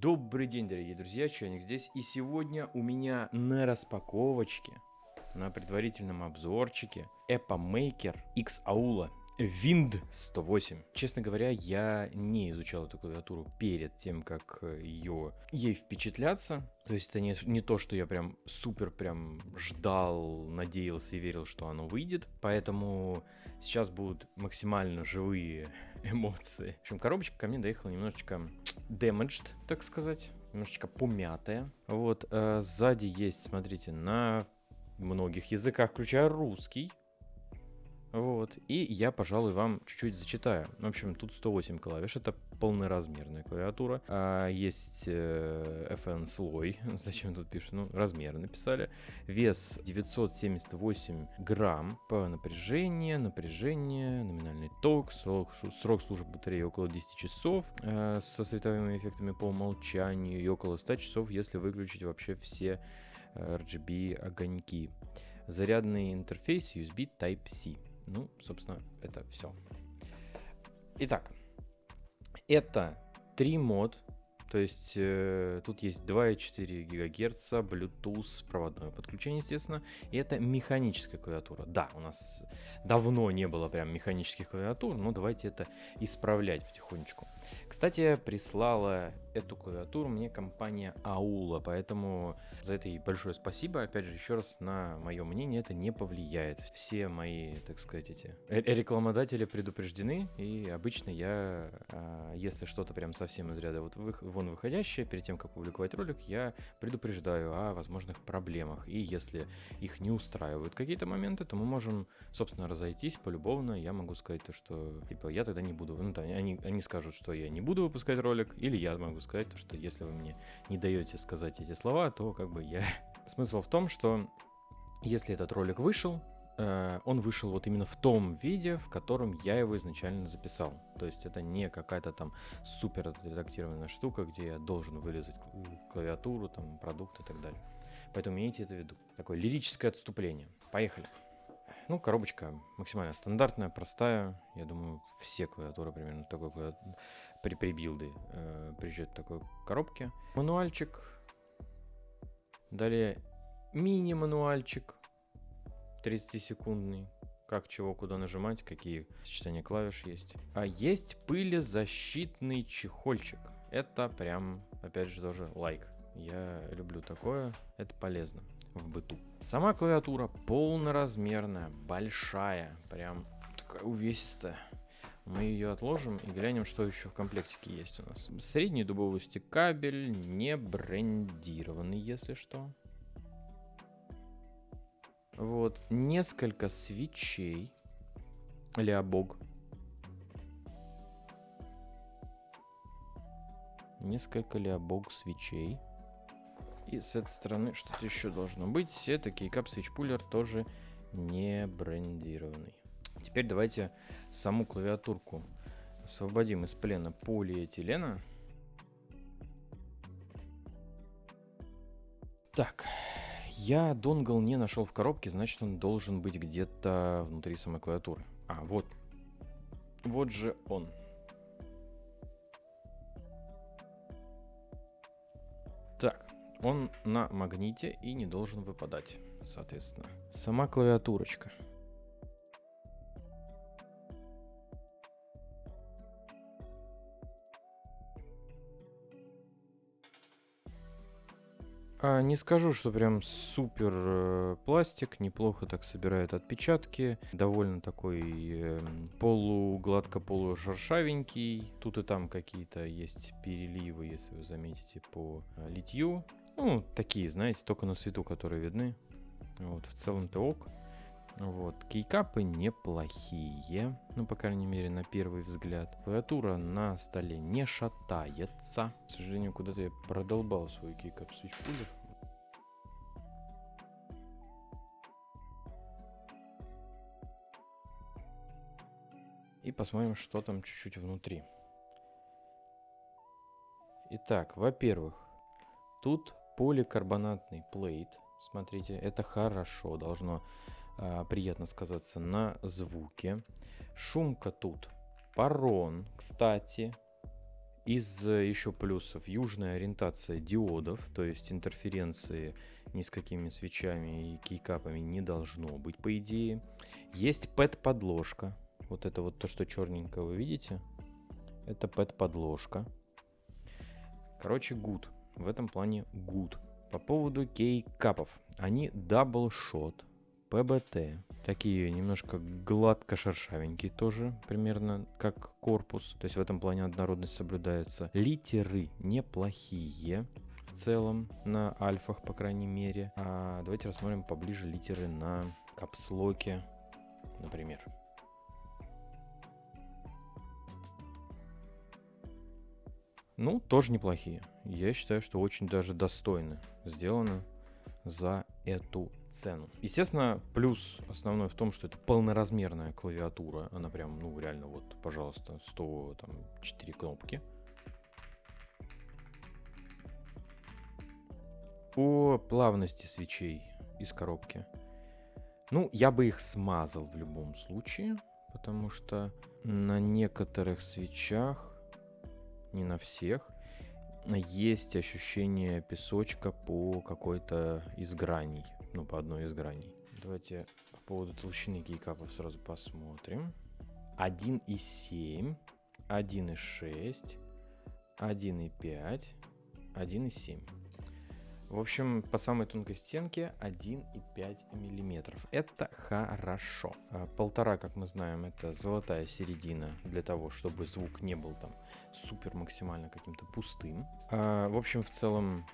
Добрый день, дорогие друзья, Чайник здесь, и сегодня у меня на распаковочке, на предварительном обзорчике Epamaker X Aula Wind 108. Честно говоря, я не изучал эту клавиатуру перед тем, как ей впечатляться. То есть это не то, что я прям супер прям ждал, надеялся и верил, что оно выйдет. Поэтому сейчас будут максимально живые эмоции. В общем, коробочка ко мне доехала немножечко damaged, так сказать, немножечко помятая. Вот, сзади есть, смотрите, на многих языках, включая русский. Вот, и я, пожалуй, вам чуть-чуть зачитаю. В общем, тут 108 клавиш, это полноразмерная клавиатура. Есть FN слой, зачем тут пишут? Ну, размеры написали. Вес 978 грамм по напряжению, номинальный ток, срок службы батареи около 10 часов со световыми эффектами по умолчанию и около 100 часов, если выключить вообще все RGB огоньки. Зарядный интерфейс USB Type-C. Ну, собственно, это все. Итак, это 3 мод. То есть тут есть 2,4 ГГц, Bluetooth, проводное подключение, естественно. И это механическая клавиатура. Да, у нас давно не было прям механических клавиатур, но давайте это исправлять потихонечку. Кстати, прислала эту клавиатуру мне компания Aula, поэтому за это ей большое спасибо. Опять же, еще раз, на мое мнение, это не повлияет. Все мои, так сказать, эти рекламодатели предупреждены, и обычно я, если что-то прям совсем из ряда вот вон выходящее, перед тем, как публиковать ролик, я предупреждаю о возможных проблемах. И если их не устраивают какие-то моменты, то мы можем, собственно, разойтись полюбовно. Я могу сказать то, что типа я тогда не буду. Ну, там, они скажут, что я не буду выпускать ролик, или я могу сказать то, что если вы мне не даете сказать эти слова, то как бы я... Смысл в том, что если этот ролик вышел, он вышел вот именно в том виде, в котором я его изначально записал. То есть это не какая-то там супер отредактированная штука, где я должен вырезать клавиатуру, там, продукт и так далее. Поэтому имейте это в виду. Такое лирическое отступление. Поехали. Ну, коробочка максимально стандартная, простая. Я думаю, все клавиатуры примерно такой при билды приезжают в такой коробке. Мануальчик. Далее мини-мануальчик. 30-секундный. Как, чего, куда нажимать, какие сочетания клавиш есть. А есть пылезащитный чехольчик. Это прям, опять же, тоже лайк. Я люблю такое, это полезно в быту. Сама клавиатура полноразмерная, большая, прям такая увесистая. Мы ее отложим и глянем, что еще в комплектике есть у нас. Средний дубовый кабель, не брендированный, если что. Вот, несколько свечей. Леобог. Несколько Леобог свечей. И с этой стороны что-то еще должно быть. Это кейкап свечпулер, тоже не брендированный. Теперь давайте саму клавиатурку освободим из плена полиэтилена. Так, я донгл не нашел в коробке, значит он должен быть где-то внутри самой клавиатуры. А, вот. Вот же он. Так, он на магните и не должен выпадать, соответственно. Сама клавиатурочка. Не скажу, что прям супер пластик, неплохо так собирает отпечатки, довольно такой полугладко, полушершавенький. Тут и там какие-то есть переливы, если вы заметите, по литью. Ну, такие, знаете, только на свету, которые видны. Вот, в целом-то ок. Вот, кейкапы неплохие, ну, по крайней мере, на первый взгляд. Клавиатура на столе не шатается. К сожалению, куда-то я продолбал свой кейкап свечпулер. И посмотрим, что там чуть-чуть внутри. Итак, во-первых, тут поликарбонатный плейт. Смотрите, это хорошо, должно приятно сказаться на звуке. Шумка тут Парон, кстати. Из еще плюсов южная ориентация диодов, то есть интерференции ни с какими свечами и кейкапами не должно быть, по идее. Есть PET-подложка. Вот это вот то, что черненькое вы видите. Это PET-подложка. Короче, good. В этом плане good. По поводу кейкапов. Они double shot, PBT. Такие немножко гладко-шершавенькие тоже, примерно как корпус. То есть в этом плане однородность соблюдается. Литеры неплохие в целом, на альфах, по крайней мере. Давайте рассмотрим поближе литеры на капслоке, например. Ну, тоже неплохие. Я считаю, что очень даже достойно сделано за эту цену. Естественно, плюс основной в том, что это полноразмерная клавиатура. Она прям, ну, реально, вот, пожалуйста, 104 кнопки. По плавности свечей из коробки. Ну, я бы их смазал в любом случае, потому что на некоторых свечах, не на всех, есть ощущение песочка по какой-то из граней. Ну, по одной из граней. Давайте по поводу толщины кейкапов сразу посмотрим. 1,7, 1,6, 1,5, 1,7. В общем, по самой тонкой стенке 1,5 миллиметров. Это хорошо. 1,5, как мы знаем, это золотая середина для того, чтобы звук не был там супер максимально каким-то пустым. В общем, в целом,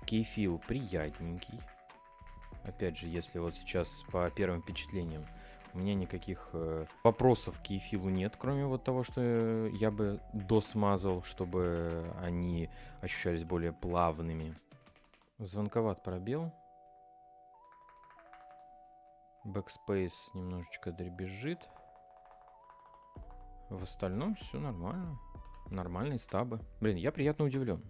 кейфил приятненький. Опять же, если вот сейчас по первым впечатлениям у меня никаких вопросов к кейфилу нет, кроме вот того, что я бы досмазал, чтобы они ощущались более плавными. Звонковат пробел. Backspace немножечко дребезжит. В остальном все нормально. Нормальные стабы. Блин, я приятно удивлен.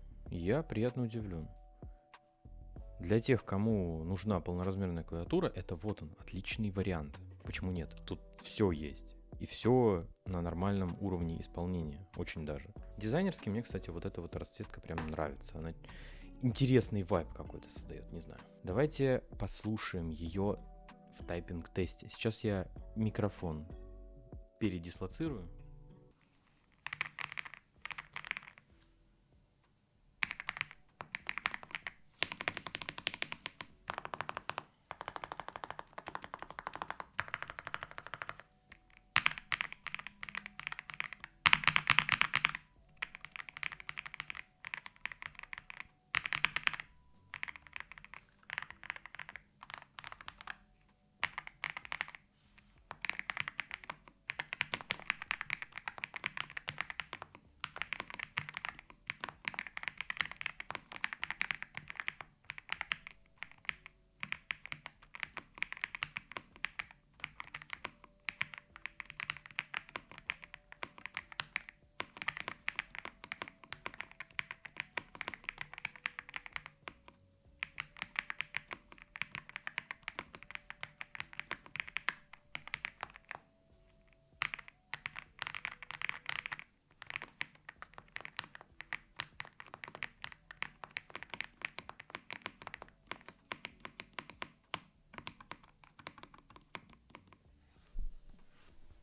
Для тех, кому нужна полноразмерная клавиатура, это вот он, отличный вариант. Почему нет? Тут все есть. И все на нормальном уровне исполнения. Очень даже. Дизайнерски мне, кстати, вот эта вот расцветка прям нравится. Она интересный вайб какой-то создает, не знаю. Давайте послушаем ее в тайпинг-тесте. Сейчас я микрофон передислоцирую.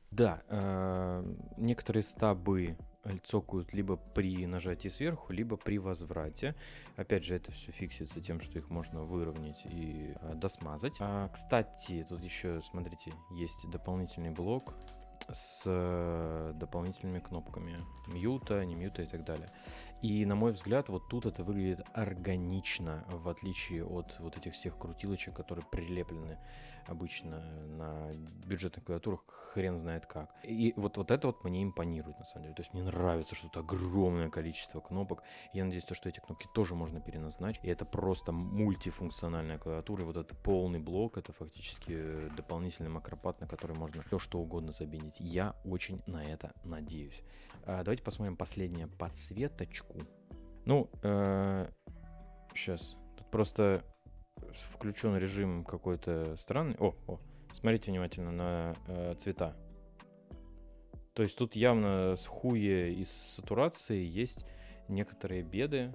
Да, некоторые стабы цокают либо при нажатии сверху, либо при возврате. Опять же, это все фиксится тем, что их можно выровнять и досмазать. Кстати, тут еще, смотрите, есть дополнительный блок с дополнительными кнопками мьюта, не мьюта и так далее. И, на мой взгляд, вот тут это выглядит органично, в отличие от вот этих всех крутилочек, которые прилеплены обычно на бюджетных клавиатурах хрен знает как. И вот это вот мне импонирует, на самом деле. То есть мне нравится, что тут огромное количество кнопок. Я надеюсь, что эти кнопки тоже можно переназначить. И это просто мультифункциональная клавиатура. И вот этот полный блок, это фактически дополнительный макропад, на который можно все что угодно забинить. Я очень на это надеюсь. Давайте посмотрим последнюю подсветочку. Ну, сейчас. Тут просто включен режим какой-то странный. Смотрите внимательно на цвета. То есть тут явно с хуе и с сатурацией есть некоторые беды,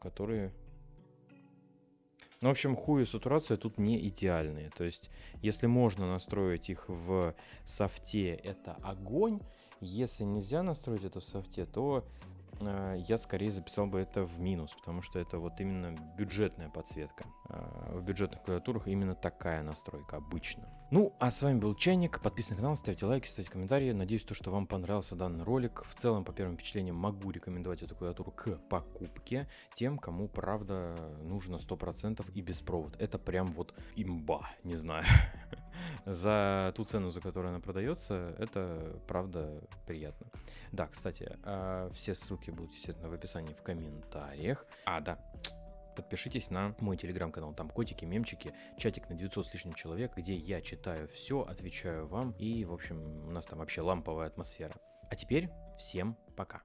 которые... Ну, в общем, хуй и сатурация тут не идеальные. То есть, если можно настроить их в софте, это огонь. Если нельзя настроить это в софте, то я скорее записал бы это в минус, потому что это вот именно бюджетная подсветка. В бюджетных клавиатурах именно такая настройка обычно. Ну, а с вами был Чайник. Подписывайтесь на канал, ставьте лайки, ставьте комментарии. Надеюсь, что вам понравился данный ролик. В целом, по первым впечатлениям, могу рекомендовать эту клавиатуру к покупке тем, кому, правда, нужно 100% и без провода. Это прям вот имба, не знаю. За ту цену, за которую она продается, это, правда, приятно. Да, кстати, все ссылки будут, естественно, в описании в комментариях. Да, подпишитесь на мой телеграм-канал, там котики, мемчики, чатик на 900 с лишним человек, где я читаю все, отвечаю вам, и, в общем, у нас там вообще ламповая атмосфера. А теперь всем пока.